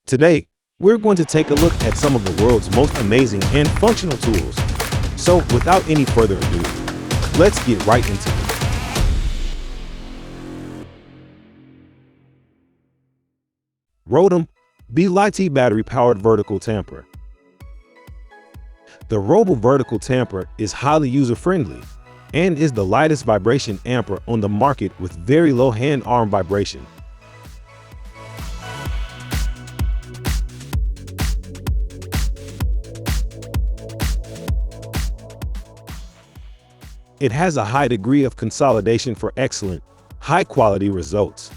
Today, we're going to take a look at some of the world's most amazing and functional tools. So without any further ado, let's get right into it. ROTAMP BLIT battery-powered vertical tamper. The Robo vertical tamper is highly user-friendly and is the lightest vibration amper on the market with very low hand-arm vibration. It has a high degree of consolidation for excellent, high-quality results.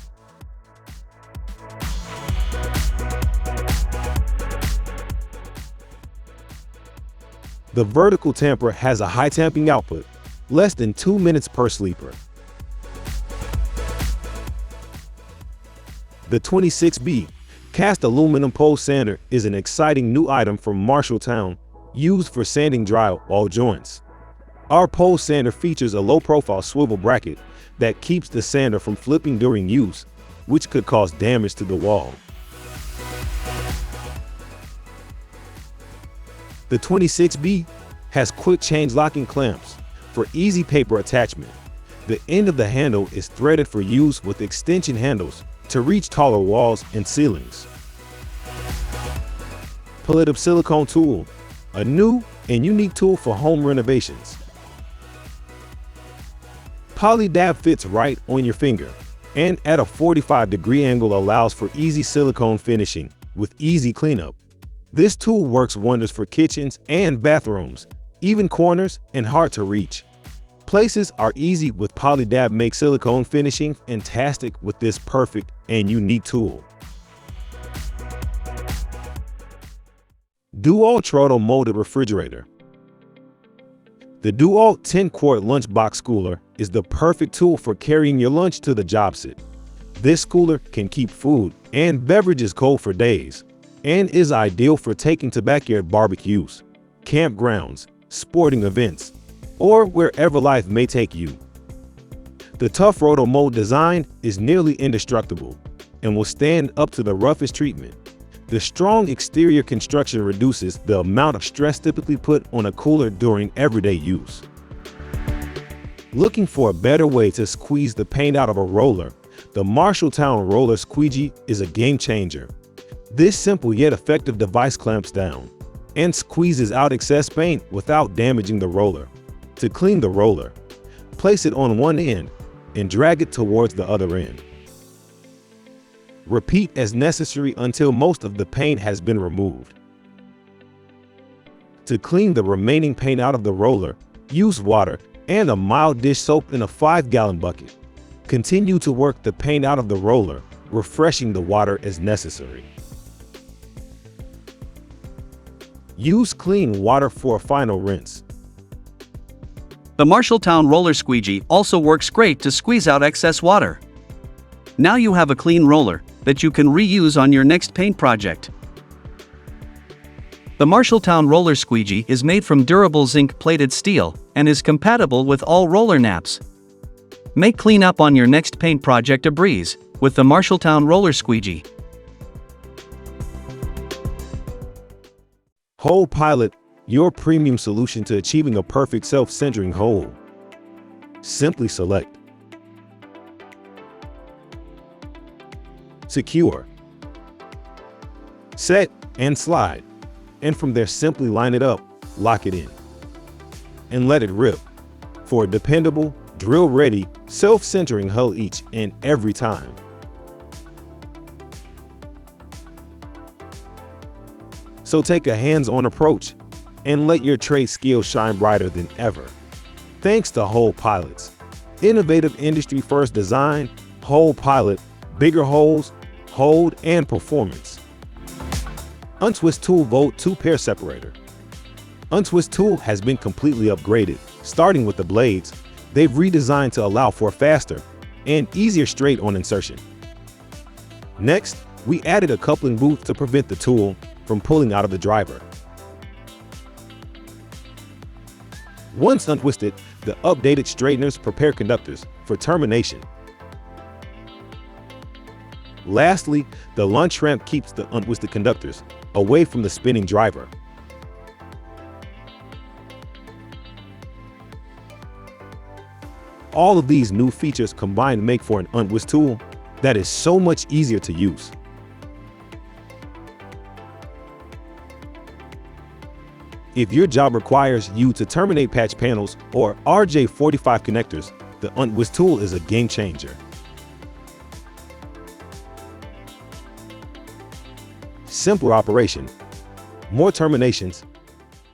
The vertical tamper has a high tamping output, less than 2 minutes per sleeper. The 26B cast aluminum pole sander is an exciting new item from MARSHALLTOWN used for sanding drywall joints. Our pole sander features a low-profile swivel bracket that keeps the sander from flipping during use, which could cause damage to the wall. The 26B has quick change locking clamps for easy paper attachment. The end of the handle is threaded for use with extension handles to reach taller walls and ceilings. Palette silicone tool, a new and unique tool for home renovations. Poly-dab fits right on your finger and at a 45-degree angle allows for easy silicone finishing with easy cleanup. This tool works wonders for kitchens and bathrooms, even corners and hard to reach. Places are easy with Poly-dab make silicone finishing fantastic with this perfect and unique tool. DEWALT Roto-Molded refrigerator. The DEWALT 10-quart lunchbox cooler is the perfect tool for carrying your lunch to the job site. This cooler can keep food and beverages cold for days and is ideal for taking to backyard barbecues, campgrounds, sporting events, or wherever life may take you. The tough Roto-Mold design is nearly indestructible and will stand up to the roughest treatment. The strong exterior construction reduces the amount of stress typically put on a cooler during everyday use. Looking for a better way to squeeze the paint out of a roller, the MARSHALLTOWN Roller Squeegee is a game changer. This simple yet effective device clamps down and squeezes out excess paint without damaging the roller. To clean the roller, place it on one end and drag it towards the other end. Repeat as necessary until most of the paint has been removed. To clean the remaining paint out of the roller, use water and a mild dish soap in a 5-gallon bucket. Continue to work the paint out of the roller, refreshing the water as necessary. Use clean water for a final rinse. The MARSHALLTOWN Roller Squeegee also works great to squeeze out excess water. Now you have a clean roller that you can reuse on your next paint project. The MARSHALLTOWN Roller Squeegee is made from durable zinc-plated steel and is compatible with all roller naps. Make cleanup on your next paint project a breeze with the MARSHALLTOWN Roller Squeegee. Hole Pilot, your premium solution to achieving a perfect self-centering hole. Simply select, secure, set, and slide. And from there simply line it up, lock it in, and let it rip for a dependable, drill-ready, self-centering hole each and every time. So take a hands-on approach and let your trade skills shine brighter than ever. Thanks to Hole Pilot's innovative industry-first design, Hole Pilot, bigger holes, hold, and performance. Untwist Tool Volt 2-pair separator. Untwist tool has been completely upgraded. Starting with the blades, they've redesigned to allow for faster and easier straight-on insertion. Next, we added a coupling boot to prevent the tool from pulling out of the driver. Once untwisted, the updated straighteners prepare conductors for termination. Lastly, the lunch ramp keeps the untwisted conductors away from the spinning driver. All of these new features combined make for an untwist tool that is so much easier to use. If your job requires you to terminate patch panels or RJ45 connectors, the Untwist tool is a game changer. Simpler operation, more terminations,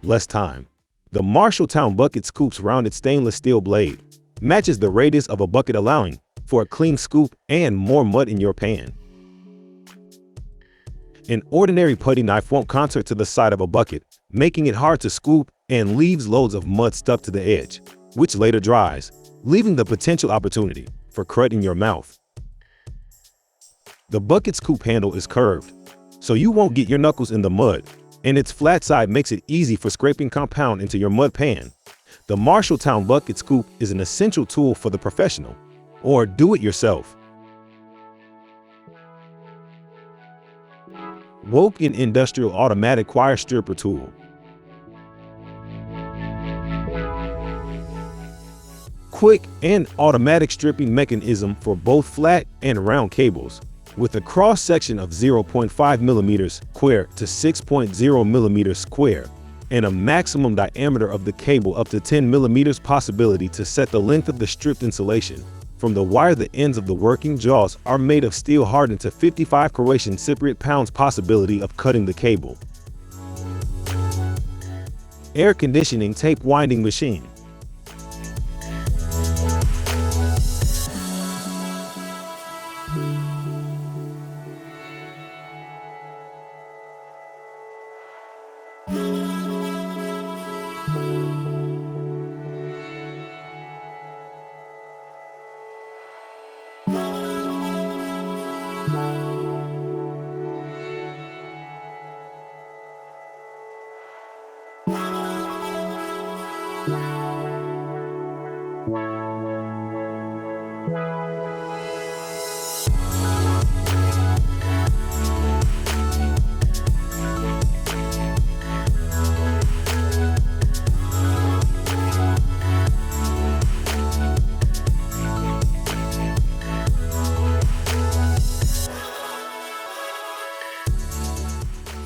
less time. The MARSHALLTOWN bucket scoop's rounded stainless steel blade matches the radius of a bucket, allowing for a clean scoop and more mud in your pan. An ordinary putty knife won't contour to the side of a bucket, making it hard to scoop and leaves loads of mud stuck to the edge, which later dries, leaving the potential opportunity for crud in your mouth. The bucket scoop handle is curved, so you won't get your knuckles in the mud, and its flat side makes it easy for scraping compound into your mud pan. The MARSHALLTOWN bucket scoop is an essential tool for the professional or do-it-yourself. WOKIN Industrial Automatic Wire Stripper Tool. Quick and automatic stripping mechanism for both flat and round cables, with a cross section of 0.5 mm square to 6.0 mm square, and a maximum diameter of the cable up to 10 mm, possibility to set the length of the stripped insulation. From the wire, the ends of the working jaws are made of steel hardened to 55 Croatian cypriot pounds, possibility of cutting the cable. Air conditioning tape winding machine.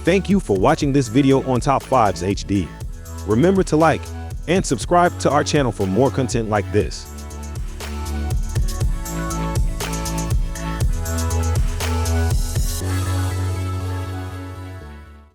Thank you for watching this video on Top 5s HD. Remember to like and subscribe to our channel for more content like this.